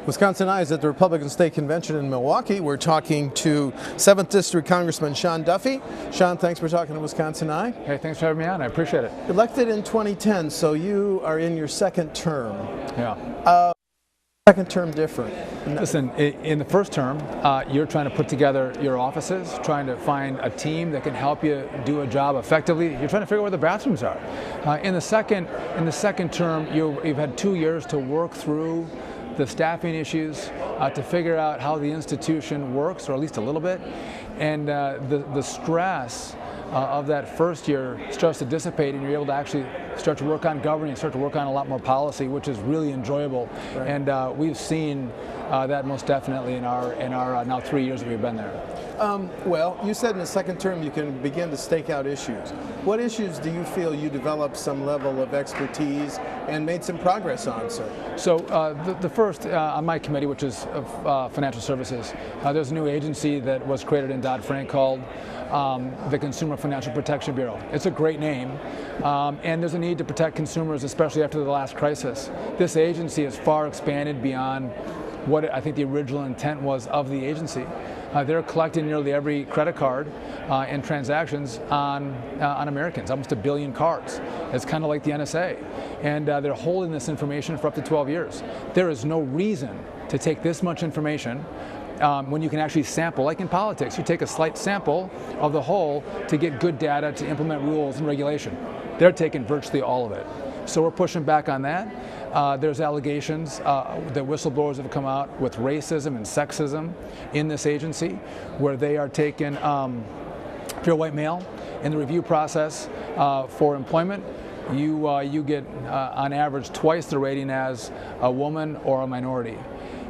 WisconsinEye is at the Republican State Convention in Milwaukee. We're talking to 7th District Congressman Sean Duffy. Sean, thanks for talking to WisconsinEye. Hey, thanks for having me on. I appreciate it. Elected in 2010, so you are in your second term. Yeah. Second term different? Listen, in the first term, you're trying to put together your offices, trying to find a team that can help you do a job effectively. You're trying to figure out where the bathrooms are. In the second term, you've had 2 years to work through the staffing issues, to figure out how the institution works, or at least a little bit, and the stress of that first year starts to dissipate, and you're able to actually start to work on governing, start to work on a lot more policy, which is really enjoyable. Right. And we've seen that most definitely in our now 3 years that we've been there. Well, you said in the second term you can begin to stake out issues. What issues do you feel you developed some level of expertise and made some progress on, sir? So the first on my committee, which is financial services, there's a new agency that was created in Dodd-Frank called the Consumer Financial Protection Bureau. It's a great name, and there's a need to protect consumers, especially after the last crisis. This agency is far expanded beyond what I think the original intent was of the agency. They're collecting nearly every credit card and transactions on Americans, almost 1 billion cards. It's kind of like the NSA. And they're holding this information for up to 12 years. There is no reason to take this much information when you can actually sample, like in politics. You take a slight sample of the whole to get good data to implement rules and regulation. They're taking virtually all of it. So we're pushing back on that. There's allegations that whistleblowers have come out with racism and sexism in this agency, where they are taking, if you're a white male, in the review process for employment, you get on average twice the rating as a woman or a minority.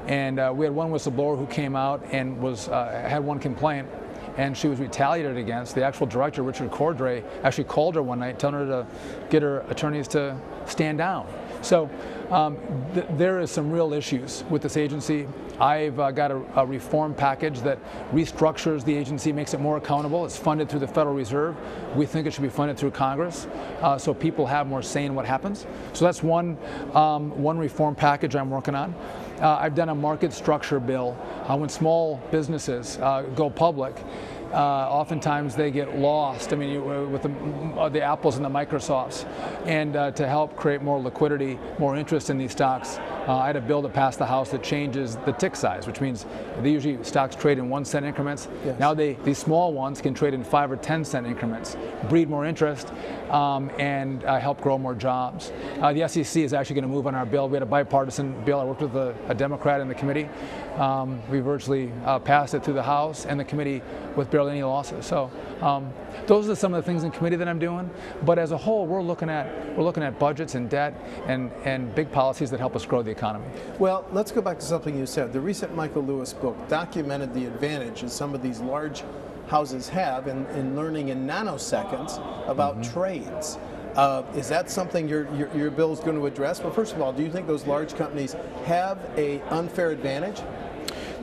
And we had one whistleblower who came out and had one complaint, and she was retaliated against. The actual director, Richard Cordray, actually called her one night, telling her to get her attorneys to stand down. So there is some real issues with this agency. I've got a reform package that restructures the agency, makes it more accountable. It's funded through the Federal Reserve. We think it should be funded through Congress, so people have more say in what happens. So that's one reform package I'm working on. I've done a market structure bill. When small businesses go public, oftentimes they get lost, I mean, with the Apples and the Microsofts. And to help create more liquidity, more interest in these stocks, I had a bill to pass the House that changes the tick size, which means they usually stocks trade in 1 cent increments. Yes. Now these small ones can trade in 5 or 10 cent increments, breed more interest, and help grow more jobs. The SEC is actually going to move on our bill. We had a bipartisan bill. I worked with a Democrat in the committee. We virtually passed it through the House and the committee with barely any losses. So those are some of the things in committee that I'm doing. But as a whole, we're looking at budgets and debt and big policies that help us grow the economy. Well, let's go back to something you said. The recent Michael Lewis book documented the advantages some of these large houses have in learning in nanoseconds about trades. Is that something your bill is going to address? Well, first of all, do you think those large companies have an unfair advantage?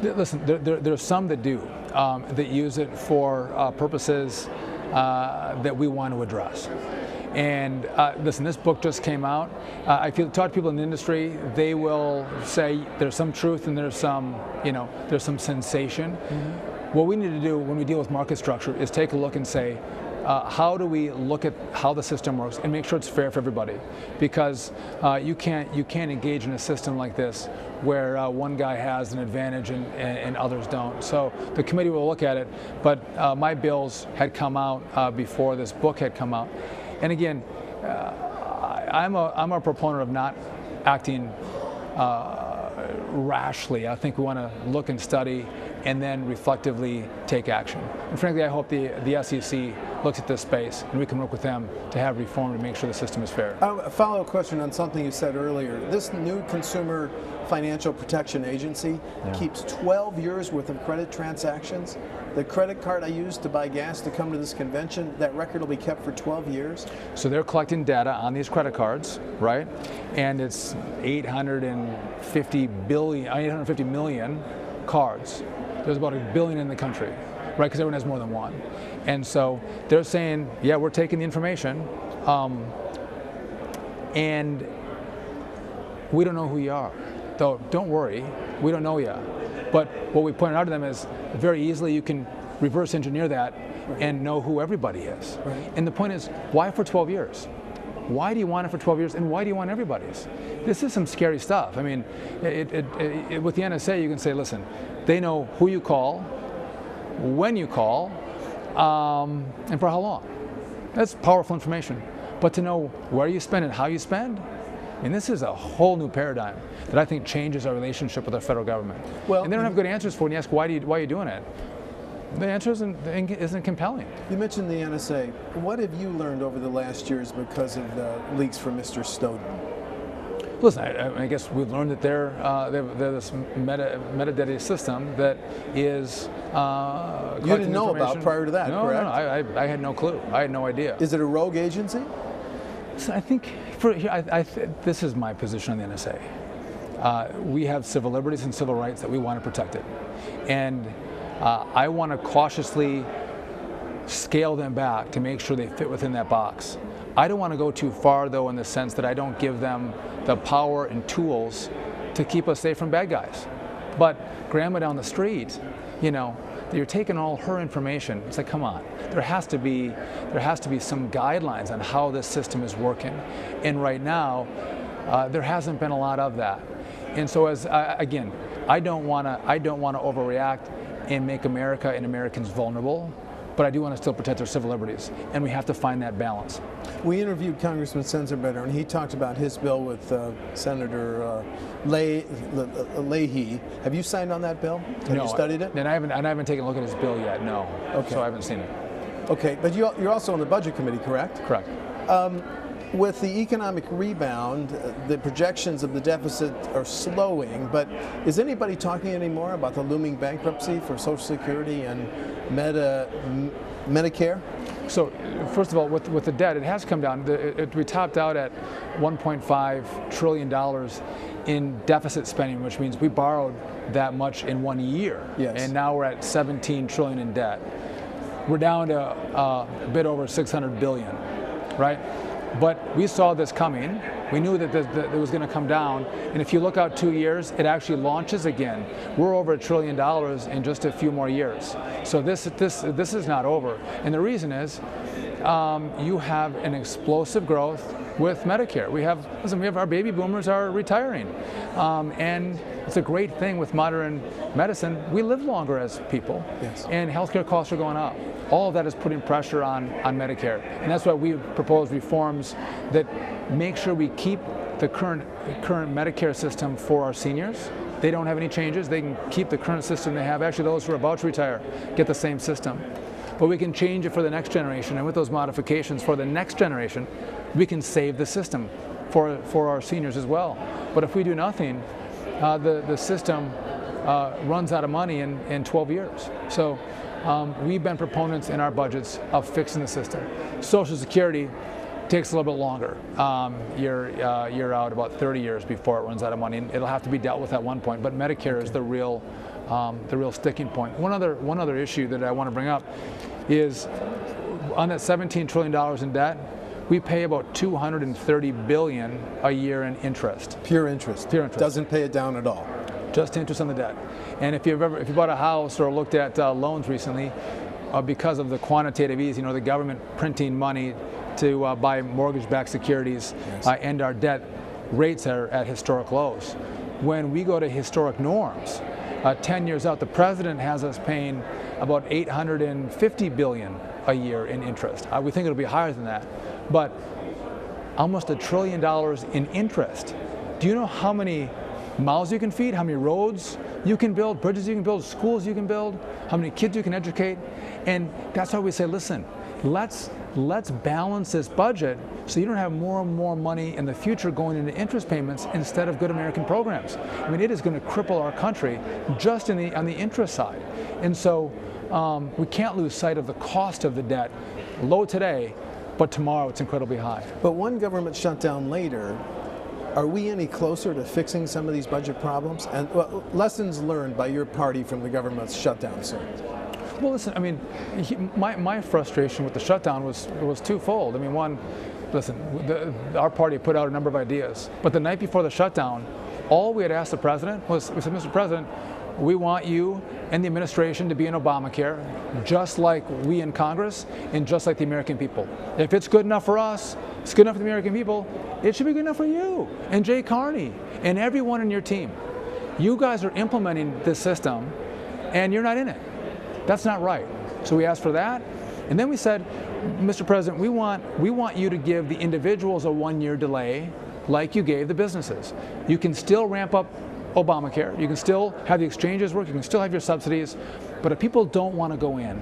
Listen, there's some that do, that use it for purposes that we want to address. And listen, this book just came out. I feel talk to people in the industry, they will say there's some truth and there's some sensation. What we need to do when we deal with market structure is take a look and say, how do we look at how the system works and make sure it's fair for everybody? Because you can't engage in a system like this where one guy has an advantage and others don't. So the committee will look at it, but my bills had come out before this book had come out. And again, I'm a proponent of not acting rashly. I think we want to look and study and then reflectively take action. And frankly, I hope the SEC looks at this space and we can work with them to have reform to make sure the system is fair. A follow-up question on something you said earlier. This new Consumer Financial Protection Agency keeps 12 years worth of credit transactions. The credit card I used to buy gas to come to this convention, that record will be kept for 12 years? So they're collecting data on these credit cards, right? And it's 850 million cards. There's about 1 billion in the country, right? Because everyone has more than one. And so they're saying, yeah, we're taking the information, and we don't know who you are. though, don't worry, we don't know yet. But what we pointed out to them is very easily you can reverse engineer that and know who everybody is. Right. And the point is, why for 12 years? Why do you want it for 12 years, and why do you want everybody's? This is some scary stuff. I mean, with the NSA, you can say, listen, they know who you call, when you call, and for how long. That's powerful information. But to know where you spend and how you spend, I mean, this is a whole new paradigm that I think changes our relationship with our federal government. Well, and they don't have good answers for it. And you ask, why are you doing it? The answer isn't compelling. You mentioned the NSA. What have you learned over the last years because of the leaks from Mr. Snowden? Listen, I guess we've learned that they're this metadata system that is you didn't know about prior to that, correct? No, I had no clue. I had no idea. Is it a rogue agency? So I think this is my position on the NSA. We have civil liberties and civil rights that we want to protect it, and I want to cautiously scale them back to make sure they fit within that box. I don't want to go too far, though, in the sense that I don't give them the power and tools to keep us safe from bad guys. But grandma down the street, you know, you're taking all her information. It's like, come on. There has to be some guidelines on how this system is working. And right now, there hasn't been a lot of that. And so, again, I don't want to overreact and make America and Americans vulnerable, but I do want to still protect our civil liberties, and we have to find that balance. We interviewed Congressman Sensenbrenner, and he talked about his bill with Senator Leahy. Have you signed on that bill? Have you studied it? And I haven't taken a look at his bill yet. No. Okay. So I haven't seen it. Okay, but you're also on the Budget Committee, correct? Correct. With the economic rebound, the projections of the deficit are slowing, but is anybody talking anymore about the looming bankruptcy for Social Security and Medicare? So, first of all, with the debt, it has come down. We topped out at $1.5 trillion in deficit spending, which means we borrowed that much in 1 year. Yes. And now we're at $17 trillion in debt. We're down to a bit over $600 billion, right? But we saw this coming. We knew that it was going to come down. And if you look out 2 years, it actually launches again. We're over $1 trillion in just a few more years. So this is not over. And the reason is you have an explosive growth with Medicare. We have our baby boomers are retiring. And it's a great thing with modern medicine. We live longer as people. Yes. And healthcare costs are going up. All of that is putting pressure on Medicare. And that's why we propose reforms that make sure we keep the current Medicare system for our seniors. They don't have any changes. They can keep the current system they have. Actually, those who are about to retire get the same system. But we can change it for the next generation. And with those modifications for the next generation, we can save the system for our seniors as well. But if we do nothing, the system runs out of money in 12 years. So we've been proponents in our budgets of fixing the system. Social Security takes a little bit longer. You're out about 30 years before it runs out of money. And it'll have to be dealt with at one point. But Medicare is the real sticking point. One other issue that I want to bring up is on that $17 trillion in debt, we pay about $230 billion a year in interest. Pure interest. Pure interest. Doesn't pay it down at all. Just interest on the debt. And if you bought a house or looked at loans recently, because of the quantitative ease, the government printing money to buy mortgage-backed securities, yes, and our debt rates are at historic lows. When we go to historic norms, 10 years out, the president has us paying about $850 billion a year in interest. We think it'll be higher than that, but almost $1 trillion in interest. Do you know how many mouths you can feed, how many roads you can build, bridges you can build, schools you can build, how many kids you can educate? And that's why we say, listen, let's balance this budget so you don't have more and more money in the future going into interest payments instead of good American programs. I mean, it is going to cripple our country just on the interest side. And so we can't lose sight of the cost of the debt. Low today, but tomorrow it's incredibly high. But one government shutdown later, are we any closer to fixing some of these budget problems? And lessons learned by your party from the government's shutdown, sir? Well, listen, I mean, my frustration with the shutdown was twofold. I mean, one, listen, our party put out a number of ideas, but the night before the shutdown, all we had asked the president was, we said, Mr. President, we want you and the administration to be in Obamacare, just like we in Congress and just like the American people. If it's good enough for us, it's good enough for the American people, it should be good enough for you and Jay Carney and everyone in your team. You guys are implementing this system and you're not in it. That's not right. So we asked for that. And then we said, Mr. President, we want you to give the individuals a 1-year delay like you gave the businesses. You can still ramp up Obamacare, you can still have the exchanges work, you can still have your subsidies, but if people don't want to go in,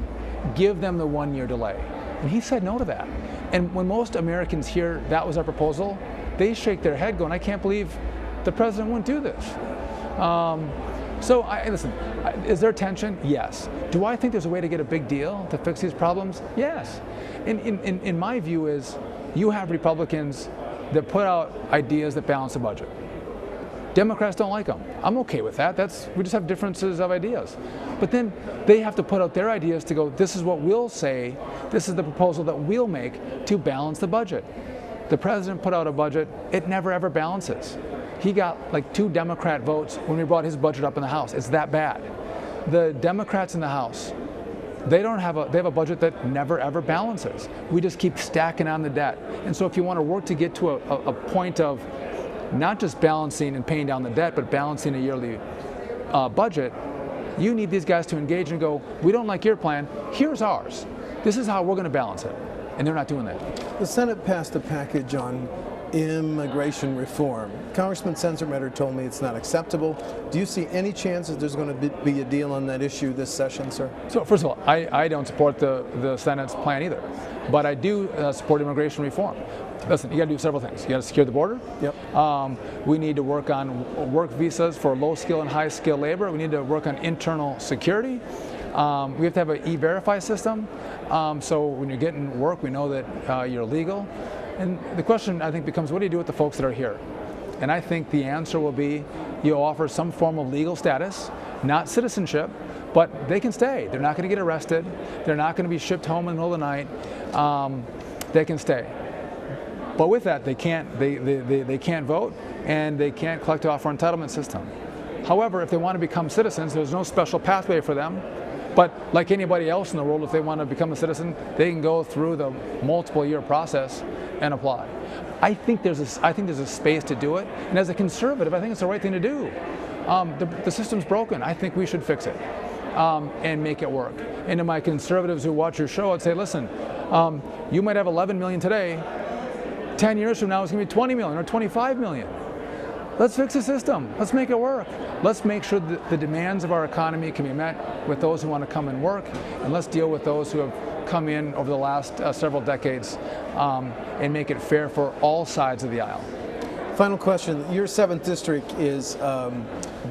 give them the 1-year delay. And he said no to that. And when most Americans hear that was our proposal, they shake their head going, I can't believe the president wouldn't do this. So listen, is there tension? Yes. Do I think there's a way to get a big deal to fix these problems? Yes. In my view is, you have Republicans that put out ideas that balance the budget. Democrats don't like them. I'm okay with that. We just have differences of ideas. But then they have to put out their ideas to go, this is what we'll say, this is the proposal that we'll make to balance the budget. The president put out a budget, it never ever balances. He got like 2 Democrat votes when we brought his budget up in the House. It's that bad. The Democrats in the House, they have a budget that never ever balances. We just keep stacking on the debt. And so if you want to work to get to a point of not just balancing and paying down the debt, but balancing a yearly budget, you need these guys to engage and go, we don't like your plan, here's ours. This is how we're going to balance it. And they're not doing that. The Senate passed a package on immigration reform. Congressman Sensenbrenner told me it's not acceptable. Do you see any chance that there's going to be a deal on that issue this session, sir? So first of all, I don't support the Senate's plan either, but I do support immigration reform. Listen, you got to do several things. You got to secure the border. Yep. We need to work on work visas for low-skill and high-skill labor. We need to work on internal security. We have to have an e-verify system, so when you're getting work, we know that you're legal. And the question, I think, becomes, what do you do with the folks that are here? And I think the answer will be, you offer some form of legal status, not citizenship, but they can stay. They're not going to get arrested. They're not going to be shipped home in the middle of the night. They can stay. But with that, they can't vote, and they can't collect off our entitlement system. However, if they want to become citizens, there's no special pathway for them. But like anybody else in the world, if they want to become a citizen, they can go through the multiple-year process and apply. I think there's a space to do it, and as a conservative, I think it's the right thing to do. The system's broken. I think we should fix it and make it work. And to my conservatives who watch your show, I'd say, listen, you might have 11 million today. 10 years from now, it's going to be 20 million or 25 million. Let's fix the system. Let's make it work. Let's make sure that the demands of our economy can be met with those who want to come and work, and let's deal with those who have come in over the last several decades and make it fair for all sides of the aisle. Final question. Your 7th district is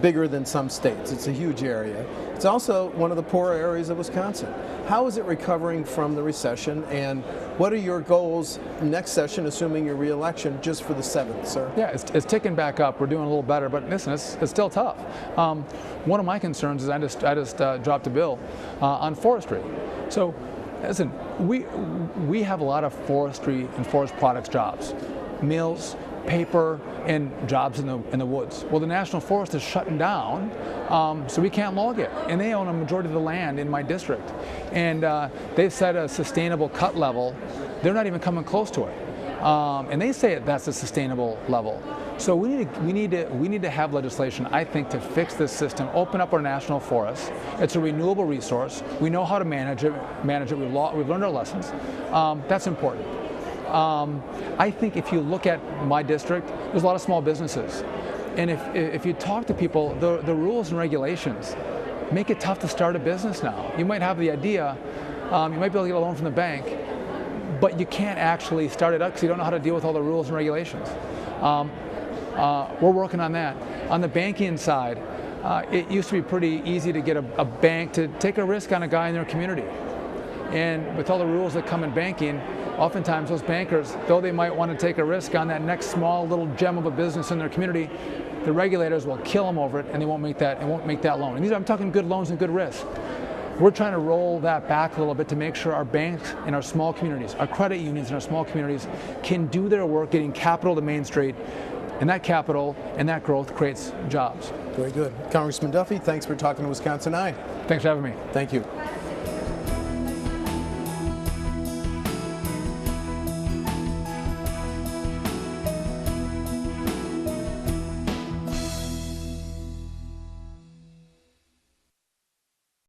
bigger than some states. It's a huge area. It's also one of the poorer areas of Wisconsin. How is it recovering from the recession, and what are your goals next session, assuming your re-election, just for the 7th, sir? Yeah, it's ticking back up. We're doing a little better, but listen, it's still tough. One of my concerns is I just dropped a bill on forestry. So, listen, we have a lot of forestry and forest products jobs, mills, paper, and jobs in the woods. Well, the National Forest is shutting down, so we can't log it. And they own a majority of the land in my district. And they've set a sustainable cut level. They're not even coming close to it. And they say that's a sustainable level. So we need to have legislation, I think, to fix this system, open up our national forests. It's a renewable resource. We know how to manage it. We've learned our lessons. That's important. I think if you look at my district, there's a lot of small businesses. And if you talk to people, the rules and regulations make it tough to start a business now. You might have the idea, you might be able to get a loan from the bank, but you can't actually start it up because you don't know how to deal with all the rules and regulations. We're working on that. On the banking side, it used to be pretty easy to get a bank to take a risk on a guy in their community. And with all the rules that come in banking, oftentimes those bankers, though they might want to take a risk on that next small little gem of a business in their community, the regulators will kill them over it, and they won't make that loan. And I'm talking good loans and good risk. We're trying to roll that back a little bit to make sure our banks in our small communities, our credit unions in our small communities can do their work getting capital to Main Street and that capital and that growth creates jobs. Very good. Congressman Duffy, thanks for talking to WisconsinEye. Thanks for having me. Thank you.